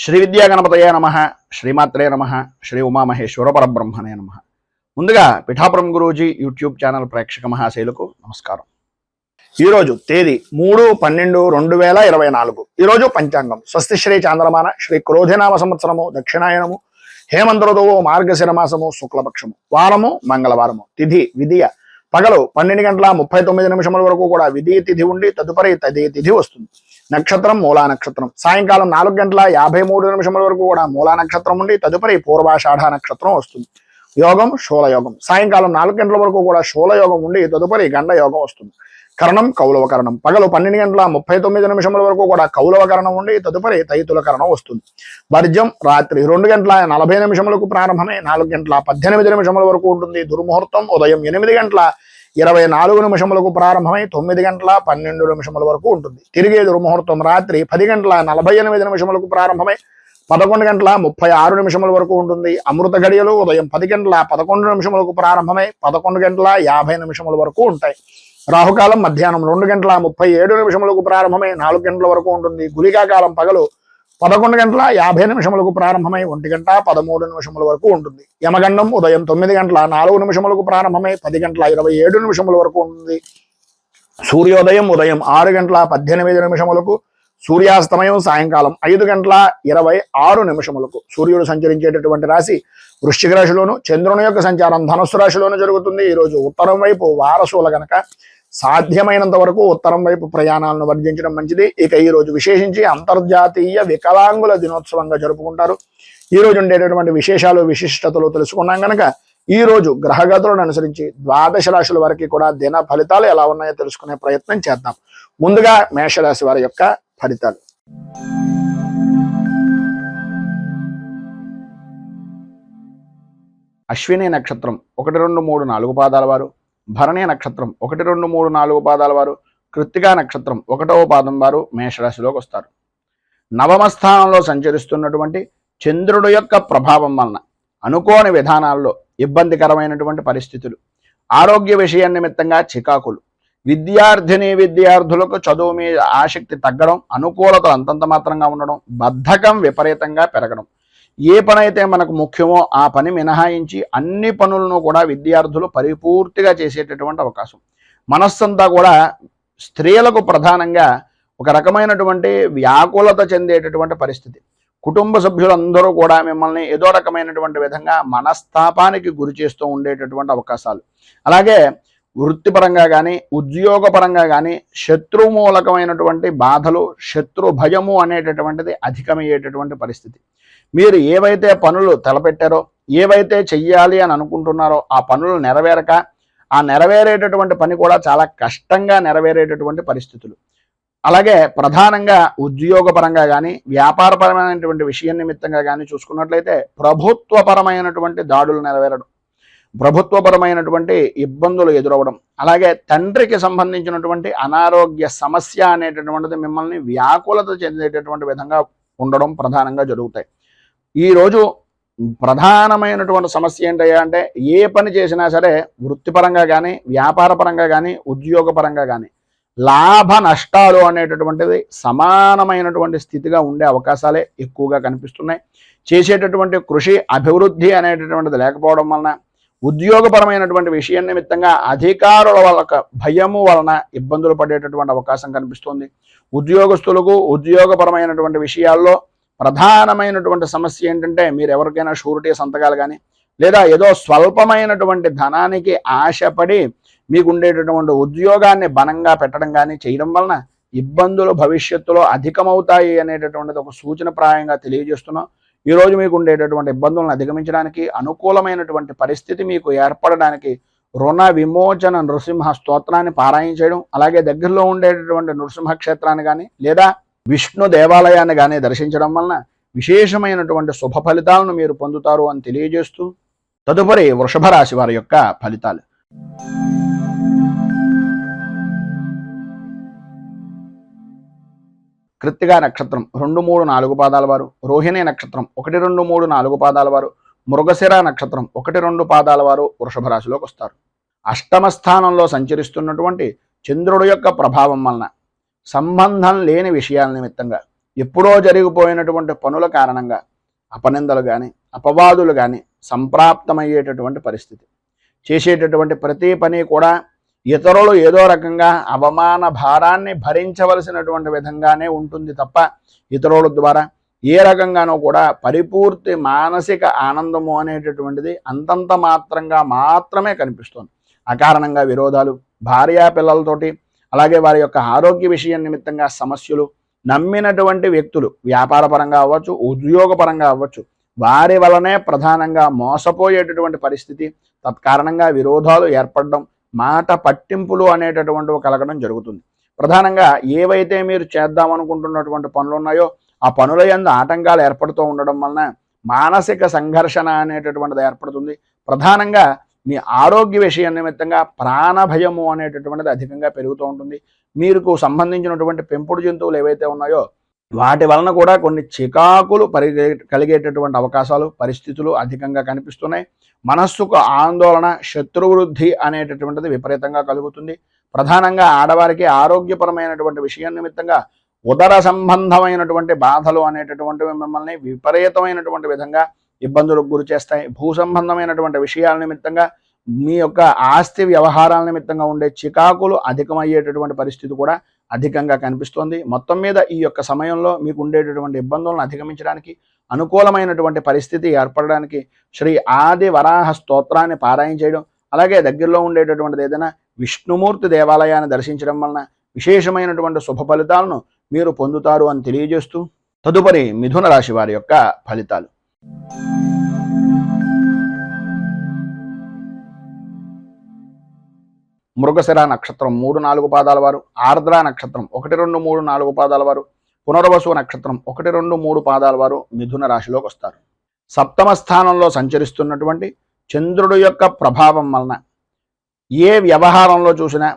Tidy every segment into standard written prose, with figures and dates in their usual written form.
శ్రీ విద్యా గణపతయే నమః, శ్రీమాత్రే నమః, శ్రీ ఉమామహేశ్వర పరబ్రహ్మణే నమః. ముందుగా పిఠాపురం గురూజీ యూట్యూబ్ ఛానల్ ప్రేక్షక మహాశైలకు నమస్కారం. ఈరోజు తేదీ 3/12/2024. ఈరోజు పంచాంగం స్వస్తి శ్రీ చాంద్రమాన శ్రీ క్రోధినామ సంవత్సరము దక్షిణాయనము హేమంత ఋతువు మార్గశిర మాసము శుక్లపక్షము వారము మంగళవారము. తిథి విధియ పగలు 12:39 వరకు కూడా విధియ తిథి ఉండి తదుపరి తదియ తిథి వస్తుంది. నక్షత్రం మూలా నక్షత్రం. సాయంకాలం 4:53 వరకు కూడా మూలా నక్షత్రం ఉండి తదుపరి పూర్వాషాఢ నక్షత్రం వస్తుంది. యోగం శూలయోగం. సాయంకాలం 4 గంటల వరకు కూడా శూలయోగం ఉండి తదుపరి గండ యోగం వస్తుంది. కరణం కౌలవ కరణం. పగలు 12:39 వరకు కూడా కౌలవ కరణం ఉండి తదుపరి తైతుల కరణం వస్తుంది. వర్జం రాత్రి 2:40 ప్రారంభమై 4:18 వరకు ఉంటుంది. దుర్ముహూర్తం ఉదయం 8:24 ప్రారంభమై 9:12 వరకు ఉంటుంది. తిరిగే దుర్ముహూర్తం రాత్రి 10:48 ప్రారంభమై 11:36 వరకు ఉంటుంది. అమృత గడియలు ఉదయం 10:11 ప్రారంభమై 11:50 వరకు ఉంటాయి. రాహుకాలం మధ్యాహ్నం 2:37 ప్రారంభమై 4 గంటల వరకు ఉంటుంది. గుళికా కాలం పగలు 11:50 ప్రారంభమై 1:13 వరకు ఉంటుంది. యమగండం ఉదయం 9:04 ప్రారంభమై 10:27 వరకు ఉంటుంది. సూర్యోదయం ఉదయం 6:18 సూర్యాస్తమయం సాయంకాలం 5:26 సూర్యుడు సంచరించేటటువంటి రాశి వృశ్చిక రాశిలోను, చంద్రుని యొక్క సంచారం ధనుస్సు రాశిలోను జరుగుతుంది. ఈరోజు ఉత్తరం వైపు వారసుల గనక సాధ్యమైనంత వరకు ఉత్తరం వైపు ప్రయాణాలను వర్జించడం మంచిది. ఇక ఈ రోజు విశేషించి అంతర్జాతీయ వికలాంగుల దినోత్సవంగా జరుపుకుంటారు. ఈ రోజు ఉండేటటువంటి విశేషాలు విశిష్టతలు తెలుసుకున్నాం కనుక ఈ రోజు గ్రహగతులను అనుసరించి ద్వాదశ రాశుల వారికి కూడా దిన ఫలితాలు ఎలా ఉన్నాయో తెలుసుకునే ప్రయత్నం చేద్దాం. ముందుగా మేషరాశి వారి యొక్క ఫలితాలు. అశ్విని నక్షత్రం 1, 2, 3, 4 పాదాల వారు, భరణి నక్షత్రం 1, 2, 3, 4 పాదాల వారు, కృత్తికా నక్షత్రం 1వ పాదం వారు మేషరాశిలోకి వస్తారు. నవమ స్థానంలో సంచరిస్తున్నటువంటి చంద్రుడు యొక్క ప్రభావం వలన అనుకోని విధానాల్లో ఇబ్బందికరమైనటువంటి పరిస్థితులు, ఆరోగ్య విషయం నిమిత్తంగా చికాకులు, విద్యార్థులకు చదువు మీద ఆసక్తి తగ్గడం, అనుకూలతలు అంతంత మాత్రంగా ఉండడం, బద్ధకం విపరీతంగా పెరగడం, ఏ పని అయితే మనకు ముఖ్యమో ఆ పని మినహాయించి అన్ని పనులను కూడా విద్యార్థులు పరిపూర్తిగా చేసేటటువంటి అవకాశం. మనస్సంతా కూడా స్త్రీలకు ప్రధానంగా ఒక రకమైనటువంటి వ్యాకులత చెందేటటువంటి పరిస్థితి. కుటుంబ సభ్యులందరూ కూడా మిమ్మల్ని ఏదో రకమైనటువంటి విధంగా మనస్తాపానికి గురి చేస్తూ ఉండేటటువంటి అవకాశాలు. అలాగే వృత్తిపరంగా కానీ ఉద్యోగపరంగా కానీ శత్రుమూలకమైనటువంటి బాధలు, శత్రు భయము అనేటటువంటిది అధికమయ్యేటటువంటి పరిస్థితి. మీరు ఏవైతే పనులు తలపెట్టారో, ఏవైతే చెయ్యాలి అని అనుకుంటున్నారో ఆ పనులు నెరవేరక ఆ నెరవేరేటటువంటి పని కూడా చాలా కష్టంగా నెరవేరేటటువంటి పరిస్థితులు. అలాగే ప్రధానంగా ఉద్యోగపరంగా కానీ వ్యాపారపరమైనటువంటి విషయం నిమిత్తంగా కానీ చూసుకున్నట్లయితే ప్రభుత్వపరమైనటువంటి దాడులు నెరవేరడం, ప్రభుత్వపరమైనటువంటి ఇబ్బందులు ఎదురవ్వడం, అలాగే తండ్రికి సంబంధించినటువంటి అనారోగ్య సమస్య అనేటటువంటిది మిమ్మల్ని వ్యాకులత చెందేటటువంటి విధంగా ఉండడం ప్రధానంగా జరుగుతాయి. ఈరోజు ప్రధానమైనటువంటి సమస్య ఏంటయ్యా అంటే ఏ పని చేసినా సరే వృత్తిపరంగా కానీ వ్యాపారపరంగా కానీ ఉద్యోగపరంగా కానీ లాభ నష్టాలు అనేటటువంటిది సమానమైనటువంటి స్థితిగా ఉండే అవకాశాలే ఎక్కువగా కనిపిస్తున్నాయి. చేసేటటువంటి కృషి అభివృద్ధి అనేటటువంటిది లేకపోవడం వలన ఉద్యోగపరమైనటువంటి విషయం నిమిత్తంగా అధికారుల వాళ్ళ భయము వలన ఇబ్బందులు పడేటటువంటి అవకాశం కనిపిస్తుంది. ఉద్యోగస్తులకు ఉద్యోగపరమైనటువంటి విషయాల్లో ప్రధానమైనటువంటి సమస్య ఏంటంటే మీరు ఎవరికైనా షూరిటీ సంతకాలు కానీ లేదా ఏదో స్వల్పమైనటువంటి ధనానికి ఆశపడి మీకు ఉండేటటువంటి ఉద్యోగాన్ని బలంగా పెట్టడం కానీ చేయడం వలన ఇబ్బందులు భవిష్యత్తులో అధికమవుతాయి అనేటటువంటిది ఒక సూచనప్రాయంగా తెలియజేస్తున్నాం. ఈరోజు మీకు ఉండేటటువంటి ఇబ్బందులను అధిగమించడానికి అనుకూలమైనటువంటి పరిస్థితి మీకు ఏర్పడడానికి రుణ విమోచన నృసింహ స్తోత్రాన్ని పారాయణ చేయడం, అలాగే దగ్గరలో ఉండేటటువంటి నృసింహ క్షేత్రాన్ని కానీ లేదా విష్ణు దేవాలయాన్ని కానీ దర్శించడం వలన విశేషమైనటువంటి శుభ ఫలితాలను మీరు పొందుతారు అని తెలియజేస్తూ తదుపరి వృషభ రాశి వారి యొక్క ఫలితాలు. కృత్తికా నక్షత్రం 2, 3, 4 పాదాల వారు, రోహిణి నక్షత్రం 1, 2, 3, 4 పాదాల వారు, మృగశిర నక్షత్రం 1, 2 పాదాల వారు వృషభ రాశిలోకి వస్తారు. అష్టమ స్థానంలో సంచరిస్తున్నటువంటి చంద్రుడు యొక్క ప్రభావం వలన సంబంధం లేని విషయాల నిమిత్తంగా ఎప్పుడో జరిగిపోయినటువంటి పనుల కారణంగా అపనిందలు కానీ అపవాదులు కానీ సంప్రాప్తమయ్యేటటువంటి పరిస్థితి. చేసేటటువంటి ప్రతి పని కూడా ఇతరులు ఏదో రకంగా అవమాన భారాన్ని భరించవలసినటువంటి విధంగానే ఉంటుంది తప్ప ఇతరుల ద్వారా ఏ రకంగానూ కూడా పరిపూర్తి మానసిక ఆనందము అనేటటువంటిది అంతంత మాత్రంగా మాత్రమే కనిపిస్తుంది. అకారణంగా విరోధాలు, భార్యా పిల్లలతోటి, అలాగే వారి యొక్క ఆరోగ్య విషయం నిమిత్తంగా సమస్యలు, నమ్మినటువంటి వ్యక్తులు వ్యాపారపరంగా అవ్వచ్చు, ఉద్యోగపరంగా అవ్వచ్చు, వారి వలనే ప్రధానంగా మోసపోయేటటువంటి పరిస్థితి, తత్కారణంగా విరోధాలు ఏర్పడడం, మాట పట్టింపులు అనేటటువంటివి కలగడం జరుగుతుంది. ప్రధానంగా ఏవైతే మీరు చేద్దామనుకుంటున్నటువంటి పనులు ఉన్నాయో ఆ పనుల యందు ఆటంకాలు ఏర్పడుతూ ఉండడం వలన మానసిక సంఘర్షణ అనేటటువంటిది ఏర్పడుతుంది. ప్రధానంగా మీ ఆరోగ్య విషయం నిమిత్తంగా ప్రాణభయము అనేటటువంటిది అధికంగా పెరుగుతూ ఉంటుంది. మీకు సంబంధించినటువంటి పెంపుడు జంతువులు ఏవైతే ఉన్నాయో వాటి వలన కూడా కొన్ని చికాకులు కలిగేటటువంటి అవకాశాలు, పరిస్థితులు అధికంగా కనిపిస్తున్నాయి. మనస్సుకు ఆందోళన, శత్రువృద్ధి అనేటటువంటిది విపరీతంగా కలుగుతుంది. ప్రధానంగా ఆడవారికి ఆరోగ్యపరమైనటువంటి విషయం నిమిత్తంగా ఉదర సంబంధమైనటువంటి బాధలు అనేటటువంటివి మిమ్మల్ని విపరీతమైనటువంటి విధంగా ఇబ్బందులకు గురి చేస్తాయి. భూ సంబంధమైనటువంటి విషయాల నిమిత్తంగా మీ యొక్క ఆస్తి వ్యవహారాల నిమిత్తంగా ఉండే చికాకులు అధికమయ్యేటటువంటి పరిస్థితి కూడా అధికంగా కనిపిస్తోంది. మొత్తం మీద ఈ యొక్క సమయంలో మీకు ఉండేటటువంటి ఇబ్బందులను అధిగమించడానికి, అనుకూలమైనటువంటి పరిస్థితి ఏర్పడడానికి శ్రీ ఆది వరాహ స్తోత్రాన్ని పారాయణ చేయడం, అలాగే దగ్గరలో ఉండేటటువంటిది ఏదైనా విష్ణుమూర్తి దేవాలయాన్ని దర్శించడం వలన విశేషమైనటువంటి శుభ ఫలితాలను మీరు పొందుతారు అని తెలియజేస్తూ తదుపరి మిథున రాశి వారి యొక్క ఫలితాలు. మృగశిర నక్షత్రం 3-4 పాదాల వారు, ఆర్ద్ర నక్షత్రం 1-2-3-4 పాదాల వారు, పునర్వసు నక్షత్రం 1-2-3 పాదాల వారు మిథున రాశిలోకి వస్తారు. సప్తమ స్థానంలో సంచరిస్తున్నటువంటి చంద్రుడు యొక్క ప్రభావం వలన ఏ వ్యవహారంలో చూసినా,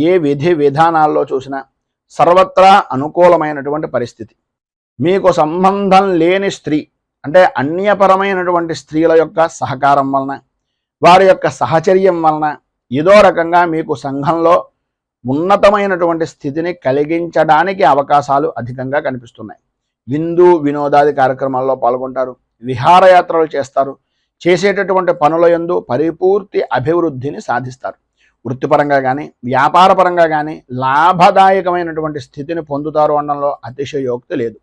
ఏ విధి విధానాల్లో చూసినా సర్వత్రా అనుకూలమైనటువంటి పరిస్థితి. మీకు సంబంధం లేని స్త్రీ అంటే అన్యపరమైనటువంటి స్త్రీల యొక్క సహకారం వలన, వారి యొక్క సహచర్యం వలన ఏదో రకంగా మీకు సంఘంలో ఉన్నతమైనటువంటి స్థితిని కలిగించడానికి అవకాశాలు అధికంగా కనిపిస్తున్నాయి. విందు వినోదాది కార్యక్రమాల్లో పాల్గొంటారు, విహారయాత్రలు చేస్తారు, చేసేటటువంటి పనుల యందు పరిపూర్తి అభివృద్ధిని సాధిస్తారు. వృత్తిపరంగా కానీ వ్యాపారపరంగా కానీ లాభదాయకమైనటువంటి స్థితిని పొందుతారు అనడంలో అతిశయోక్తి లేదు.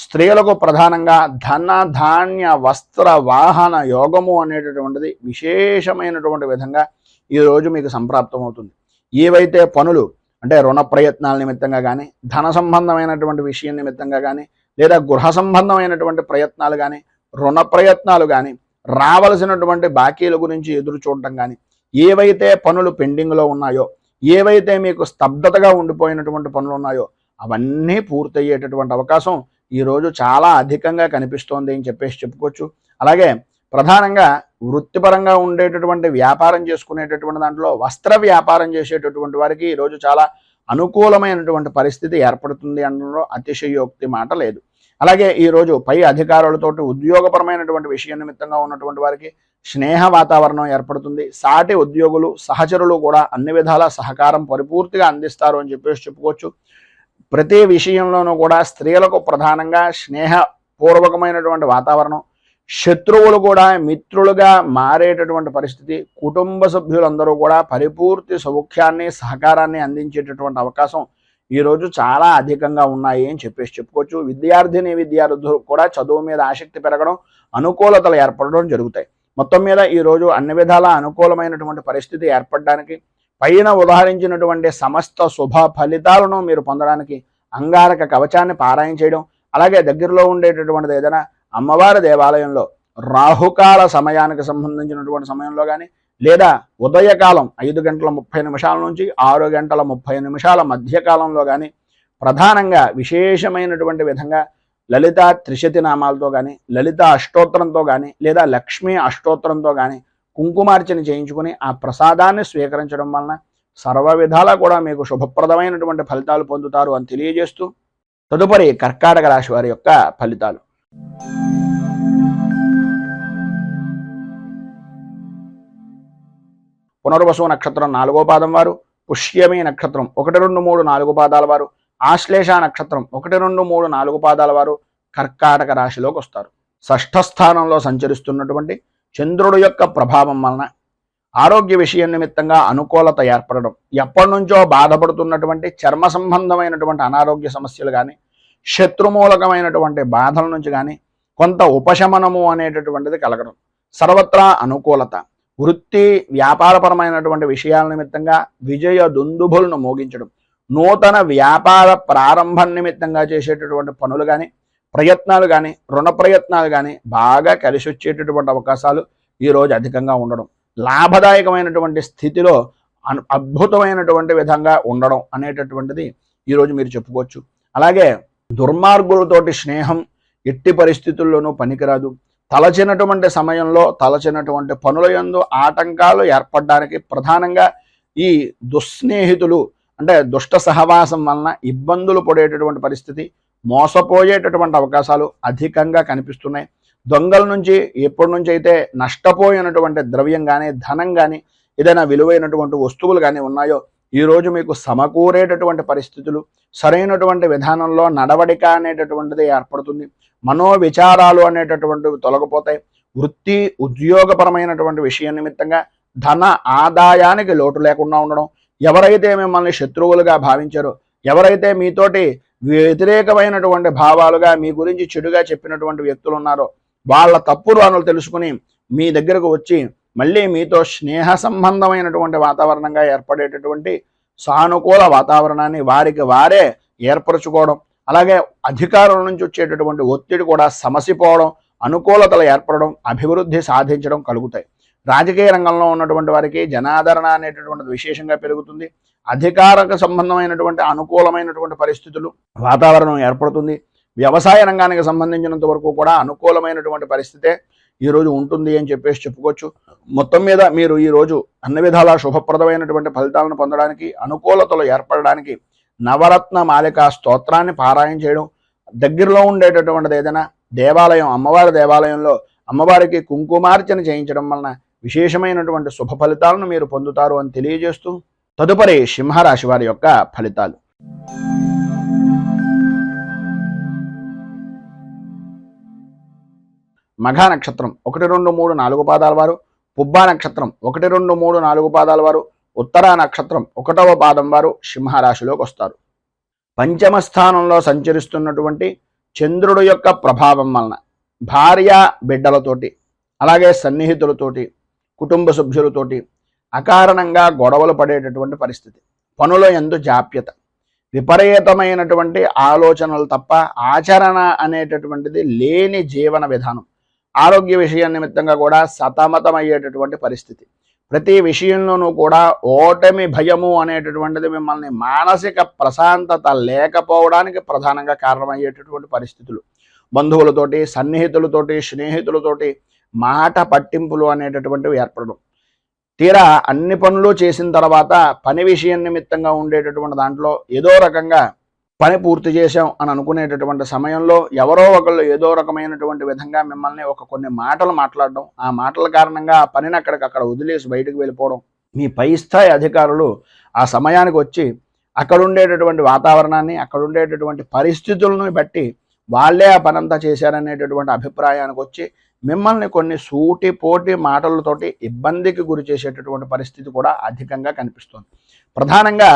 స్త్రీలకు ప్రధానంగా ధన ధాన్య వస్త్ర వాహన యోగము అనేటటువంటిది విశేషమైనటువంటి విధంగా ఈరోజు మీకు సంప్రాప్తమవుతుంది. ఏవైతే పనులు అంటే రుణ ప్రయత్నాల నిమిత్తంగా కానీ, ధన సంబంధమైనటువంటి విషయం నిమిత్తంగా కానీ, లేదా గృహ సంబంధమైనటువంటి ప్రయత్నాలు కానీ, రుణ ప్రయత్నాలు కానీ, రావలసినటువంటి బాకీల గురించి ఎదురు చూడటం కానీ, ఏవైతే పనులు పెండింగ్లో ఉన్నాయో, ఏవైతే మీకు స్తబ్దతగా ఉండిపోయినటువంటి పనులు ఉన్నాయో అవన్నీ పూర్తయ్యేటటువంటి అవకాశం ఈరోజు చాలా అధికంగా కనిపిస్తోంది అని చెప్పుకోవచ్చు. అలాగే ప్రధానంగా వృత్తిపరంగా ఉండేటటువంటి వ్యాపారం చేసుకునేటటువంటి దాంట్లో వస్త్ర వ్యాపారం చేసేటటువంటి వారికి ఈరోజు చాలా అనుకూలమైనటువంటి పరిస్థితి ఏర్పడుతుంది అనడంలో అతిశయోక్తి మాట లేదు. అలాగే ఈరోజు పై అధికారులతోటి ఉద్యోగపరమైనటువంటి విషయం నిమిత్తంగా ఉన్నటువంటి వారికి స్నేహ వాతావరణం ఏర్పడుతుంది. సాటి ఉద్యోగులు, సహచరులు కూడా అన్ని విధాల సహకారం పరిపూర్తిగా అందిస్తారు అని చెప్పుకోవచ్చు. ప్రతి విషయంలోనూ కూడా స్త్రీలకు ప్రధానంగా స్నేహపూర్వకమైనటువంటి వాతావరణం, శత్రువులు కూడా మిత్రులుగా మారేటటువంటి పరిస్థితి, కుటుంబ సభ్యులందరూ కూడా పరిపూర్తి సౌఖ్యాన్ని, సహకారాన్ని అందించేటటువంటి అవకాశం ఈరోజు చాలా అధికంగా ఉన్నాయి అని చెప్పుకోవచ్చు. విద్యార్థులు కూడా చదువు మీద ఆసక్తి పెరగడం, అనుకూలతలు ఏర్పడడం జరుగుతాయి. మొత్తం మీద ఈరోజు అన్ని విధాల అనుకూలమైనటువంటి పరిస్థితి ఏర్పడడానికి, పైన ఉదాహరించినటువంటి సమస్త శుభ ఫలితాలను మీరు పొందడానికి అంగారక కవచాన్ని పారాయణ చేయడం, అలాగే దగ్గరలో ఉండేటటువంటిది ఏదైనా అమ్మవారి దేవాలయంలో రాహుకాల సమయానికి సంబంధించినటువంటి సమయంలో కానీ, లేదా ఉదయకాలం 5:30 నుంచి 6:30 మధ్యకాలంలో కానీ ప్రధానంగా విశేషమైనటువంటి విధంగా లలిత త్రిశతి నామాలతో కానీ, లలిత అష్టోత్తరంతో కానీ, లేదా లక్ష్మీ అష్టోత్తరంతో కానీ కుంకుమార్చన చేయించుకుని ఆ ప్రసాదాన్ని స్వీకరించడం వలన సర్వ విధాలా కూడా మీకు శుభప్రదమైనటువంటి ఫలితాలు పొందుతారు అని తెలియజేస్తూ తదుపరి కర్కాటక రాశి వారి యొక్క ఫలితాలు. పునర్వసు నక్షత్రం 4వ పాదం వారు, పుష్యమి నక్షత్రం 1, 2, 3, 4 పాదాల వారు, ఆశ్లేష నక్షత్రం 1, 2, 3, 4 పాదాల వారు కర్కాటక రాశిలోకి వస్తారు. షష్ఠ స్థానంలో సంచరిస్తున్నటువంటి చంద్రుడు యొక్క ప్రభావం వలన ఆరోగ్య విషయం నిమిత్తంగా అనుకూలత ఏర్పడడం, ఎప్పటి నుంచో బాధపడుతున్నటువంటి చర్మ సంబంధమైనటువంటి అనారోగ్య సమస్యలు కానీ, శత్రుమూలకమైనటువంటి బాధల నుంచి కానీ కొంత ఉపశమనము అనేటటువంటిది కలగడం, సర్వత్రా అనుకూలత, వృత్తి వ్యాపారపరమైనటువంటి విషయాల నిమిత్తంగా విజయ దుందుభులను మోగించడం, నూతన వ్యాపార ప్రారంభం నిమిత్తంగా చేసేటటువంటి పనులు కానీ, ప్రయత్నాలు కానీ, రుణ ప్రయత్నాలు కానీ బాగా కలిసి వచ్చేటటువంటి అవకాశాలు ఈరోజు అధికంగా ఉండడం, లాభదాయకమైనటువంటి స్థితిలో అద్భుతమైనటువంటి విధంగా ఉండడం అనేటటువంటిది ఈరోజు మీరు చెప్పుకోవచ్చు. అలాగే దుర్మార్గులతోటి స్నేహం ఎట్టి పరిస్థితుల్లోనూ పనికిరాదు. తలచినటువంటి సమయంలో తలచినటువంటి పనుల యందు ఆటంకాలు ఏర్పడడానికి ప్రధానంగా ఈ దుస్నేహితులు అంటే దుష్ట సహవాసం వలన ఇబ్బందులు పడేటటువంటి పరిస్థితి, మోసపోయేటటువంటి అవకాశాలు అధికంగా కనిపిస్తున్నాయి. దొంగల నుంచి ఎప్పటి నుంచి అయితే నష్టపోయినటువంటి ద్రవ్యం కానీ, ధనం కానీ, ఏదైనా విలువైనటువంటి వస్తువులు కానీ ఉన్నాయో ఈరోజు మీకు సమకూరేటటువంటి పరిస్థితులు, సరైనటువంటి విధానంలో నడవడిక అనేటటువంటిది ఏర్పడుతుంది. మనోవిచారాలు అనేటటువంటివి తొలగిపోతాయి. వృత్తి ఉద్యోగపరమైనటువంటి విషయం నిమిత్తంగా ధన ఆదాయానికి లోటు లేకుండా ఉండడం, ఎవరైతే మిమ్మల్ని శత్రువులుగా భావించారో, ఎవరైతే మీతోటి వ్యతిరేకమైనటువంటి భావాలుగా మీ గురించి చెడుగా చెప్పినటువంటి వ్యక్తులు ఉన్నారో వాళ్ళ తప్పులు అనులు తెలుసుకుని మీ దగ్గరకు వచ్చి మళ్ళీ మీతో స్నేహ సంబంధమైనటువంటి వాతావరణంగా ఏర్పడేటటువంటి సానుకూల వాతావరణాన్ని వారికి వారే ఏర్పరచుకోవడం, అలాగే అధికారుల నుంచి వచ్చేటటువంటి ఒత్తిడి కూడా సమసిపోవడం, అనుకూలతలు ఏర్పడడం, అభివృద్ధి సాధించడం కలుగుతాయి. రాజకీయ రంగంలో ఉన్నటువంటి వారికి జనాదరణ అనేటటువంటిది విశేషంగా పెరుగుతుంది. అధికారకు సంబంధమైనటువంటి అనుకూలమైనటువంటి పరిస్థితులు వాతావరణం ఏర్పడుతుంది. వ్యవసాయ రంగానికి సంబంధించినంత వరకు కూడా అనుకూలమైనటువంటి పరిస్థితే ఈరోజు ఉంటుంది అని చెప్పేసి చెప్పుకోవచ్చు. మొత్తం మీద మీరు ఈరోజు అన్ని విధాలా శుభప్రదమైనటువంటి ఫలితాలను పొందడానికి, అనుకూలతలు ఏర్పడడానికి నవరత్న మాలికా స్తోత్రాన్ని పారాయణ చేయడం, దగ్గరలో ఉండేటటువంటిది ఏదైనా దేవాలయం, అమ్మవారి దేవాలయంలో అమ్మవారికి కుంకుమార్చన చేయించడం వలన విశేషమైనటువంటి శుభ ఫలితాలను మీరు పొందుతారు అని తెలియజేస్తూ తదుపరి సింహరాశి వారి యొక్క ఫలితాలు. మఘా నక్షత్రం 1, 2, 3, 4 పాదాల వారు, పుబ్బా నక్షత్రం 1, 2, 3, 4 పాదాల వారు, ఉత్తరా నక్షత్రం 1వ పాదం వారు సింహరాశిలోకి వస్తారు. పంచమ స్థానంలో సంచరిస్తున్నటువంటి చంద్రుడు యొక్క ప్రభావం వలన భార్య బిడ్డలతోటి, అలాగే సన్నిహితులతోటి, కుటుంబ సభ్యులతోటి అకారణంగా గొడవలు పడేటటువంటి పరిస్థితి, పనుల యందు జాప్యత, విపరీతమైనటువంటి ఆలోచనలు తప్ప ఆచరణ అనేటటువంటిది లేని జీవన విధానం, ఆరోగ్య విషయం నిమిత్తంగా కూడా సతమతమయ్యేటటువంటి పరిస్థితి, ప్రతి విషయంలోనూ కూడా ఓటమి భయము అనేటటువంటిది మిమ్మల్ని మానసిక ప్రశాంతత లేకపోవడానికి ప్రధానంగా కారణమయ్యేటటువంటి పరిస్థితులు, బంధువులతోటి, సన్నిహితులతోటి, స్నేహితులతోటి మాట పట్టింపులు అనేటటువంటివి ఏర్పడడం, తీరా అన్ని పనులు చేసిన తర్వాత పని విషయం నిమిత్తంగా ఉండేటటువంటి దాంట్లో ఏదో రకంగా పని పూర్తి చేశాం అని అనుకునేటటువంటి సమయంలో ఎవరో ఒకళ్ళు ఏదో రకమైనటువంటి విధంగా మిమ్మల్ని కొన్ని మాటలు మాట్లాడడం, ఆ మాటల కారణంగా ఆ పనిని అక్కడికక్కడ వదిలేసి బయటకు వెళ్ళిపోవడం, మీ పై స్థాయి అధికారులు ఆ సమయానికి వచ్చి అక్కడ ఉండేటటువంటి వాతావరణాన్ని, అక్కడ ఉండేటటువంటి పరిస్థితులను బట్టి వాళ్ళే ఆ పనంతా చేశారనేటటువంటి అభిప్రాయానికి వచ్చి మిమ్మల్ని కొన్ని సూటిపోటి మాటలతోటి ఇబ్బందికి గురి చేసేటటువంటి పరిస్థితి కూడా అధికంగా కనిపిస్తుంది. ప్రధానంగా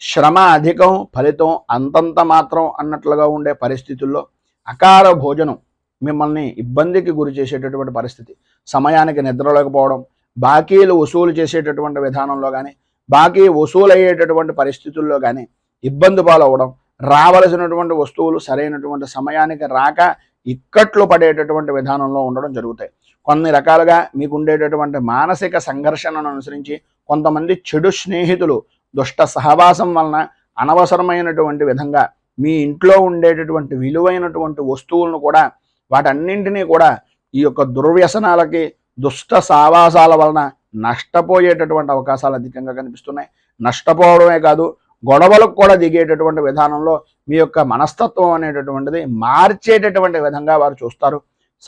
శ్రమ అధికం, ఫలితం అంతంత మాత్రం అన్నట్లుగా ఉండే పరిస్థితుల్లో అకాల భోజనం మిమ్మల్ని ఇబ్బందికి గురి చేసేటటువంటి పరిస్థితి, సమయానికి నిద్రలేకపోవడం, బాకీలు వసూలు చేసేటటువంటి విధానంలో కానీ, బాకీ వసూలు అయ్యేటటువంటి పరిస్థితుల్లో కానీ ఇబ్బంది పాలవడం, రావలసినటువంటి వస్తువులు సరైనటువంటి సమయానికి రాక ఇక్కట్లు పడేటటువంటి విధానంలో ఉండడం జరుగుతాయి. కొన్ని రకాలుగా మీకు ఉండేటటువంటి మానసిక సంఘర్షణను అనుసరించి కొంతమంది చెడు స్నేహితులు దుష్ట సహవాసం వలన అనవసరమైనటువంటి విధంగా మీ ఇంట్లో ఉండేటటువంటి విలువైనటువంటి వస్తువులను కూడా వాటన్నింటినీ కూడా ఈ యొక్క దుర్వ్యసనాలకి, దుష్ట సావాసాల వలన నష్టపోయేటటువంటి అవకాశాలు అధికంగా కనిపిస్తున్నాయి. నష్టపోవడమే కాదు, గొడవలకు కూడా దిగేటటువంటి విధానంలో మీ యొక్క మనస్తత్వం అనేటటువంటిది మార్చేటటువంటి విధంగా వారు చూస్తారు.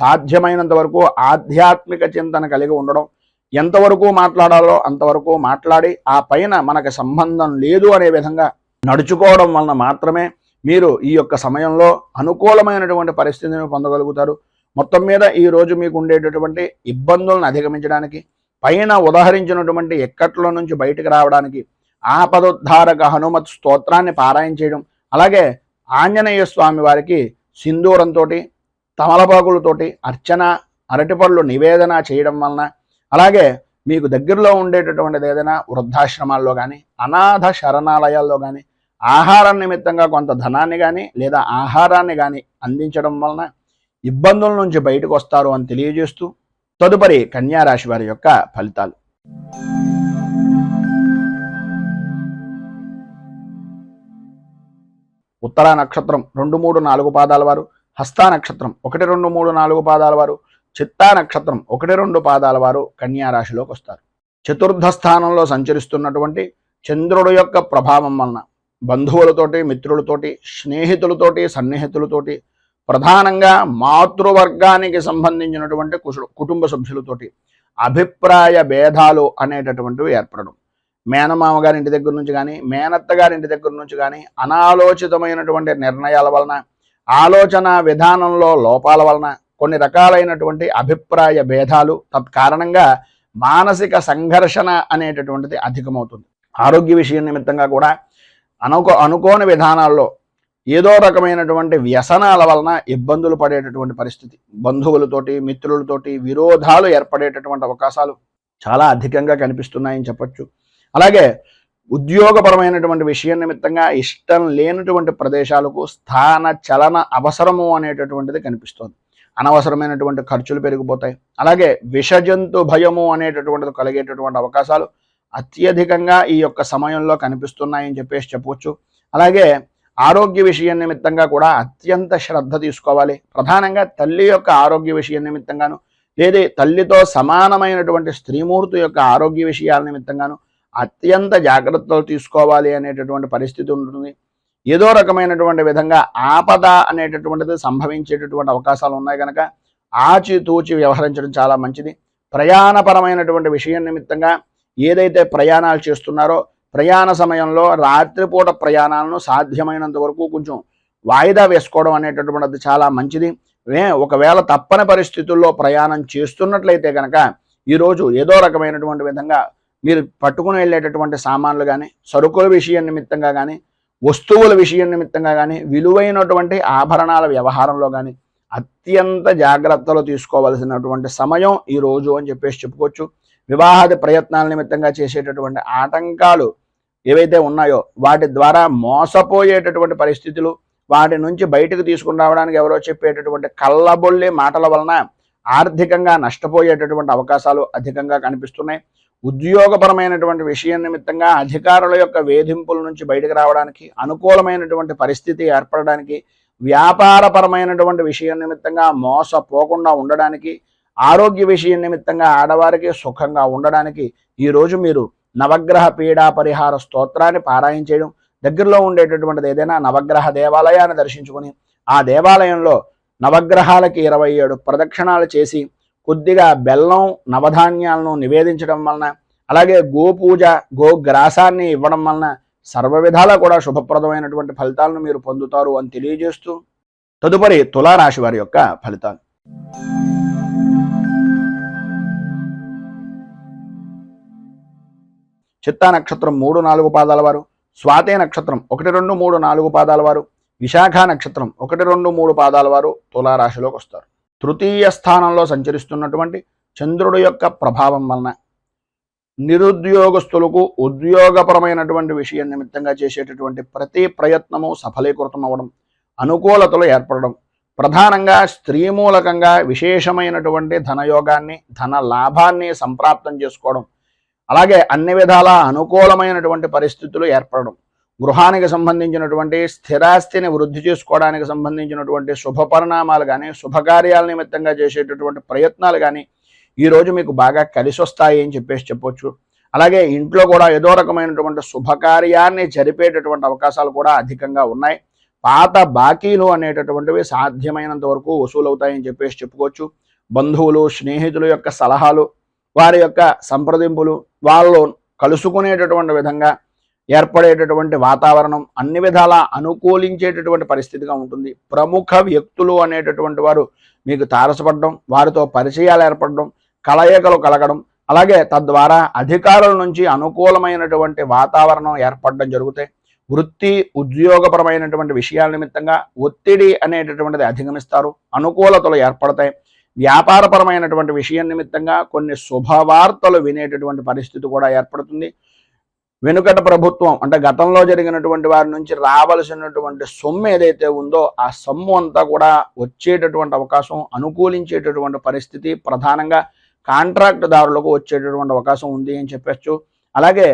సాధ్యమైనంత వరకు ఆధ్యాత్మిక చింతన కలిగి ఉండడం, ఎంతవరకు మాట్లాడాలో అంతవరకు మాట్లాడి ఆ పైన మనకు సంబంధం లేదు అనే విధంగా నడుచుకోవడం వలన మాత్రమే మీరు ఈ యొక్క సమయంలో అనుకూలమైనటువంటి పరిస్థితిని పొందగలుగుతారు. మొత్తం మీద ఈ రోజు మీకు ఉండేటటువంటి ఇబ్బందులను అధిగమించడానికి, పైన ఉదహరించినటువంటి ఇక్కట్ల నుంచి బయటకు రావడానికి ఆపదుద్ధారక హనుమత్ స్తోత్రాన్ని పారాయణ చేయడం, అలాగే ఆంజనేయ స్వామి వారికి సింధూరంతో తమలపాకులతోటి అర్చన, అరటిపళ్ళు నివేదన చేయడం వలన, అలాగే మీకు దగ్గరలో ఉండేటటువంటిది ఏదైనా వృద్ధాశ్రమాల్లో కానీ అనాథ శరణాలయాల్లో కానీ ఆహారం నిమిత్తంగా కొంత ధనాన్ని కానీ లేదా ఆహారాన్ని కానీ అందించడం వలన ఇబ్బందుల నుంచి బయటకు వస్తారు అని తెలియజేస్తూ తదుపరి కన్యా రాశి వారి యొక్క ఫలితాలు. ఉత్తర నక్షత్రం 2, 3, 4 పాదాల వారు, హస్త నక్షత్రం 1, 2, 3, 4 పాదాల వారు, చిత్తా నక్షత్రం 1, 2 పాదాల వారు కన్యా రాశిలోకి వస్తారు. చతుర్థ స్థానంలో సంచరిస్తున్నటువంటి చంద్రుడు యొక్క ప్రభావం వలన బంధువులతోటి, మిత్రులతోటి, స్నేహితులతోటి, సన్నిహితులతోటి, ప్రధానంగా మాతృవర్గానికి సంబంధించినటువంటి కుటుంబ సభ్యులతోటి అభిప్రాయ భేదాలు అనేటటువంటివి ఏర్పడడం, మేనమామ గారి ఇంటి దగ్గర నుంచి కానీ మేనత్త గారి ఇంటి దగ్గర నుంచి కానీ అనాలోచితమైనటువంటి నిర్ణయాల వలన, ఆలోచన విధానంలో లోపాల వలన కొన్ని రకాలైనటువంటి అభిప్రాయ భేదాలు, తత్కారణంగా మానసిక సంఘర్షణ అనేటటువంటిది అధికమవుతుంది. ఆరోగ్య విషయం నిమిత్తంగా కూడా అనుకోని విధానాల్లో ఏదో రకమైనటువంటి వ్యసనాల వలన ఇబ్బందులు పడేటటువంటి పరిస్థితి, బంధువులతోటి, మిత్రులతోటి విరోధాలు ఏర్పడేటటువంటి అవకాశాలు చాలా అధికంగా కనిపిస్తున్నాయని చెప్పచ్చు. అలాగే ఉద్యోగపరమైనటువంటి విషయం నిమిత్తంగా ఇష్టం లేనటువంటి ప్రదేశాలకు స్థాన చలన అవసరము అనేటటువంటిది కనిపిస్తుంది. అనవసరమైనటువంటి ఖర్చులు పెరిగిపోతాయి. అలాగే విషజంతు భయము అనేటటువంటిది కలిగేటటువంటి అవకాశాలు అత్యధికంగా ఈ యొక్క సమయంలో కనిపిస్తున్నాయని చెప్పవచ్చు. అలాగే ఆరోగ్య విషయం నిమిత్తంగా కూడా అత్యంత శ్రద్ధ తీసుకోవాలి. ప్రధానంగా తల్లి యొక్క ఆరోగ్య విషయం నిమిత్తంగాను, లేదా తల్లితో సమానమైనటువంటి స్త్రీమూర్తి యొక్క ఆరోగ్య విషయాల నిమిత్తంగాను అత్యంత జాగ్రత్తలు తీసుకోవాలి అనేటటువంటి పరిస్థితి ఉంటుంది. ఏదో రకమైనటువంటి విధంగా ఆపద అనేటటువంటిది సంభవించేటటువంటి అవకాశాలు ఉన్నాయి కనుక ఆచితూచి వ్యవహరించడం చాలా మంచిది. ప్రయాణపరమైనటువంటి విషయం నిమిత్తంగా ఏదైతే ప్రయాణాలు చేస్తున్నారో ప్రయాణ సమయంలో రాత్రిపూట ప్రయాణాలను సాధ్యమైనంత వరకు కొంచెం వాయిదా వేసుకోవడం అనేటటువంటిది చాలా మంచిది. ఒకవేళ తప్పని పరిస్థితుల్లో ప్రయాణం చేస్తున్నట్లయితే కనుక ఈరోజు ఏదో రకమైనటువంటి విధంగా మీరు పట్టుకుని వెళ్ళేటటువంటి సామాన్లు కానీ, సరుకుల విషయం నిమిత్తంగా కానీ, వస్తువుల విషయం నిమిత్తంగా కానీ, విలువైనటువంటి ఆభరణాల వ్యవహారంలో కానీ అత్యంత జాగ్రత్తలు తీసుకోవాల్సినటువంటి సమయం ఈ రోజు అని చెప్పుకోవచ్చు. వివాహాది ప్రయత్నాల నిమిత్తంగా చేసేటటువంటి ఆటంకాలు ఏవైతే ఉన్నాయో వాటి ద్వారా మోసపోయేటటువంటి పరిస్థితులు, వాటి నుంచి బయటకు తీసుకుని రావడానికి ఎవరో చెప్పేటటువంటి కళ్ళబొల్లి మాటల వలన ఆర్థికంగా నష్టపోయేటటువంటి అవకాశాలు అధికంగా కనిపిస్తున్నాయి. ఉద్యోగపరమైనటువంటి విషయం నిమిత్తంగా అధికారుల యొక్క వేధింపుల నుంచి బయటకు రావడానికి, అనుకూలమైనటువంటి పరిస్థితి ఏర్పడడానికి, వ్యాపారపరమైనటువంటి విషయం నిమిత్తంగా మోసపోకుండా ఉండడానికి, ఆరోగ్య విషయం నిమిత్తంగా ఆడవారికి సుఖంగా ఉండడానికి ఈరోజు మీరు నవగ్రహ పీడా పరిహార స్తోత్రాన్ని పారాయణ చేయడం, దగ్గరలో ఉండేటటువంటిది ఏదైనా నవగ్రహ దేవాలయాన్ని దర్శించుకొని ఆ దేవాలయంలో నవగ్రహాలకి 27 ప్రదక్షిణాలు చేసి కొద్దిగా బెల్లం, నవధాన్యాలను నివేదించడం వలన, అలాగే గోపూజ, గోగ్రాసాన్ని ఇవ్వడం వలన సర్వ విధాలా కూడా శుభప్రదమైనటువంటి ఫలితాలను మీరు పొందుతారు అని తెలియజేస్తూ తదుపరి తులారాశి వారి యొక్క ఫలితాలు. చిత్తా నక్షత్రం 3, 4 పాదాల వారు, స్వాతి నక్షత్రం 1, 2, 3, 4 పాదాల వారు, విశాఖ నక్షత్రం 1, 2, 3 పాదాల వారు తులారాశిలోకి వస్తారు. తృతీయ స్థానంలో సంచరిస్తున్నటువంటి చంద్రుడు యొక్క ప్రభావం వలన నిరుద్యోగస్తులకు ఉద్యోగపరమైనటువంటి విషయం నిమిత్తంగా చేసేటటువంటి ప్రతి ప్రయత్నము సఫలీకృతం అవ్వడం, అనుకూలతలు ఏర్పడడం, ప్రధానంగా స్త్రీ మూలకంగా విశేషమైనటువంటి ధనయోగాన్ని, ధన లాభాన్ని సంప్రాప్తం చేసుకోవడం, అలాగే అన్ని విధాల అనుకూలమైనటువంటి పరిస్థితులు ఏర్పడడం, గృహానికి సంబంధించినటువంటి స్థిరాస్తిని వృద్ధి చేసుకోవడానికి సంబంధించినటువంటి శుభ పరిణామాలు కానీ, శుభకార్యాల నిమిత్తంగా చేసేటటువంటి ప్రయత్నాలు కానీ ఈరోజు మీకు బాగా కలిసి వస్తాయి అని చెప్పవచ్చు. అలాగే ఇంట్లో కూడా ఏదో రకమైనటువంటి శుభకార్యాన్ని జరిపేటటువంటి అవకాశాలు కూడా అధికంగా ఉన్నాయి. పాత బాకీలు అనేటటువంటివి సాధ్యమైనంత వరకు వసూలవుతాయని చెప్పుకోవచ్చు. బంధువులు, స్నేహితుల యొక్క సలహాలు, వారి యొక్క సంప్రదింపులు, వాళ్ళు కలుసుకునేటటువంటి విధంగా ఏర్పడేటటువంటి వాతావరణం అన్ని విధాలా అనుకూలించేటటువంటి పరిస్థితిగా ఉంటుంది. ప్రముఖ వ్యక్తులు అనేటటువంటి వారు మీకు తారసపడడం, వారితో పరిచయాలు ఏర్పడడం, కలయికలు కలగడం, అలాగే తద్వారా అధికారుల నుంచి అనుకూలమైనటువంటి వాతావరణం ఏర్పడడం జరుగుతాయి. వృత్తి ఉద్యోగపరమైనటువంటి విషయాల నిమిత్తంగా ఒత్తిడి అనేటటువంటిది అధిగమిస్తారు, అనుకూలతలు ఏర్పడతాయి. వ్యాపారపరమైనటువంటి విషయం నిమిత్తంగా కొన్ని శుభవార్తలు వినేటటువంటి పరిస్థితి కూడా ఏర్పడుతుంది. వెనుకట ప్రభుత్వం అంటే గతంలో జరిగినటువంటి వారి నుంచి రావలసినటువంటి సొమ్ము ఏదైతే ఉందో ఆ సొమ్ము అంతా కూడా వచ్చేటటువంటి అవకాశం, అనుకూలించేటటువంటి పరిస్థితి ప్రధానంగా కాంట్రాక్ట్ దారులకు వచ్చేటటువంటి అవకాశం ఉంది అని చెప్పచ్చు. అలాగే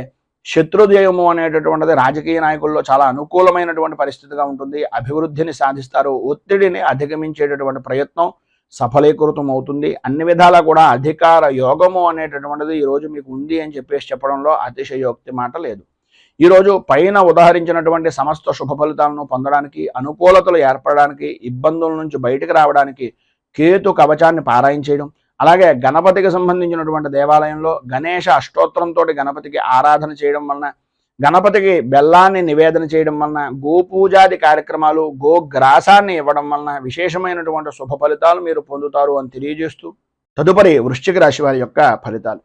శత్రుజయము అనేటటువంటిది రాజకీయ నాయకుల్లో చాలా అనుకూలమైనటువంటి పరిస్థితిగా ఉంటుంది. అభివృద్ధిని సాధిస్తారు, ఒత్తిడిని అధిగమించేటటువంటి ప్రయత్నం సఫలీకృతం అవుతుంది. అన్ని విధాలా కూడా అధికార యోగము అనేటటువంటిది ఈరోజు మీకు ఉంది అని చెప్పడంలో అతిశయోక్తి మాట లేదు. ఈరోజు పైన ఉదాహరించినటువంటి సమస్త శుభ ఫలితాలను పొందడానికి, అనుకూలతలు ఏర్పడడానికి, ఇబ్బందుల నుంచి బయటకు రావడానికి కేతు కవచాన్ని పారాయణ చేయడం, అలాగే గణపతికి సంబంధించినటువంటి దేవాలయంలో గణేష అష్టోత్తరంతో గణపతికి ఆరాధన చేయడం వలన, గణపతికి బెల్లాన్ని నివేదన చేయడం వలన, గోపూజాది కార్యక్రమాలు, గోగ్రాసాన్ని ఇవ్వడం వలన విశేషమైనటువంటి శుభ ఫలితాలు మీరు పొందుతారు అని తెలియజేస్తూ తదుపరి వృశ్చిక రాశి వారి యొక్క ఫలితాలు.